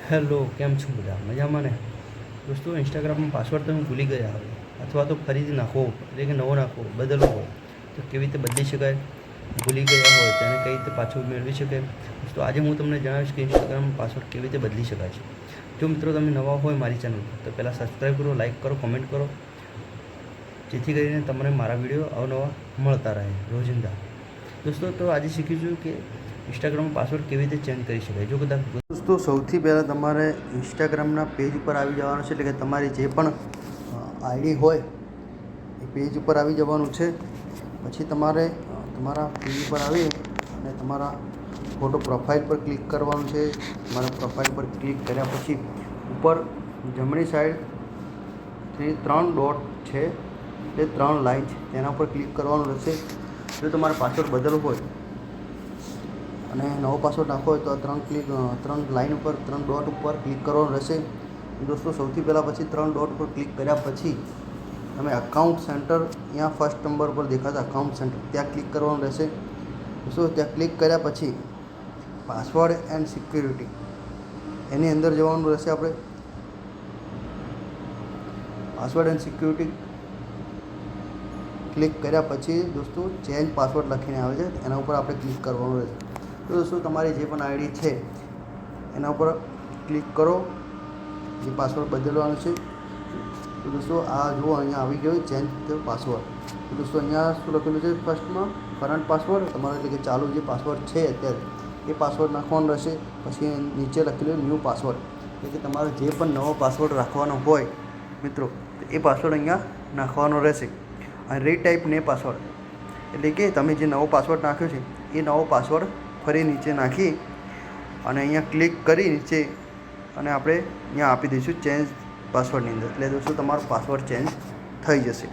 Hello, કેમ છો બધા? મજામાં ને? દોસ્તો, ઇન્સ્ટાગ્રામમાં પાસવર્ડ તમે ભૂલી ગયા હોય અથવા તો ફરીથી નાખવો એટલે કે નવો નાખવો બદલવો હોય તો કેવી રીતે બદલી શકાય? ભૂલી ગયા હોય તેને કઈ રીતે પાછું મેળવી શકાય? દોસ્તો, આજે હું તમને જણાવીશ કે ઇન્સ્ટાગ્રામમાં પાસવર્ડ કેવી રીતે બદલી શકાય છે. જો મિત્રો તમે નવા હોય મારી ચેનલ પર તો પહેલાં સબસ્ક્રાઈબ કરો, લાઇક કરો, કોમેન્ટ કરો, જેથી કરીને તમને મારા વિડીયો અવનવા મળતા રહે રોજિંદા. દોસ્તો, તો આજે શીખીશું કે ઇન્સ્ટાગ્રામમાં પાસવર્ડ કેવી રીતે ચેન્જ કરી શકાય. જો કદાચ દોસ્તો, સૌથી પહેલાં તમારે ઇન્સ્ટાગ્રામના પેજ ઉપર આવી જવાનું છે, એટલે કે તમારી જે પણ આઈડી હોય એ પેજ ઉપર આવી જવાનું છે. પછી તમારે તમારા પેજ ઉપર આવી અને તમારા ફોટો પ્રોફાઇલ પર ક્લિક કરવાનું છે. તમારા પ્રોફાઇલ પર ક્લિક કર્યા પછી ઉપર જમણી સાઈડથી 3 ડોટ છે, એ 3 લાઈન છે, તેના ઉપર ક્લિક કરવાનું રહેશે. જો તમારે પાસવર્ડ બદલવો હોય અને નવો પાસવર્ડ નાખવો હોય તો આ 3 લાઈન ઉપર 3 ડોટ ઉપર ક્લિક કરવાનું રહેશે. દોસ્તો, સૌથી પહેલાં પછી 3 ડોટ ઉપર ક્લિક કર્યા પછી તમે અકાઉન્ટ સેન્ટર, અહીંયા ફર્સ્ટ નંબર પર દેખાતા અકાઉન્ટ સેન્ટર ત્યાં ક્લિક કરવાનું રહેશે. દોસ્તો, ત્યાં ક્લિક કર્યા પછી પાસવર્ડ એન્ડ સિક્યુરિટી એની અંદર જવાનું રહેશે. આપણે પાસવર્ડ એન્ડ સિક્યુરિટી ક્લિક કર્યા પછી દોસ્તો ચેન્જ પાસવર્ડ લખીને આવે છે, એના ઉપર આપણે ક્લિક કરવાનું રહેશે. તો દોસ્તો, તમારી જે પણ આઈડી છે એના ઉપર ક્લિક કરો, જે પાસવર્ડ બદલવાનો છે. તો દોસ્તો, આ જુઓ અહીંયા આવી ગયો ચેન્જ પાસવર્ડ. તો દોસ્તો, અહીંયા શું લખેલું છે? ફર્સ્ટમાં કરંટ પાસવર્ડ તમારે, એટલે કે ચાલુ જે પાસવર્ડ છે અત્યારે એ પાસવર્ડ નાખવાનો રહેશે. પછી નીચે લખેલું ન્યૂ પાસવર્ડ, એટલે કે તમારે જે પણ નવો પાસવર્ડ રાખવાનો હોય મિત્રો તો એ પાસવર્ડ અહીંયા નાખવાનો રહેશે. અને રીટાઈપ ને પાસવર્ડ, એટલે કે તમે જે નવો પાસવર્ડ નાખ્યો છે એ નવો પાસવર્ડ ફરી નીચે નાખી અને અહીંયા ક્લિક કરી નીચે અને આપણે અહીંયા આપી દઈશું ચેન્જ પાસવર્ડની અંદર. એટલે દોસ્તો, તમારો પાસવર્ડ ચેન્જ થઈ જશે.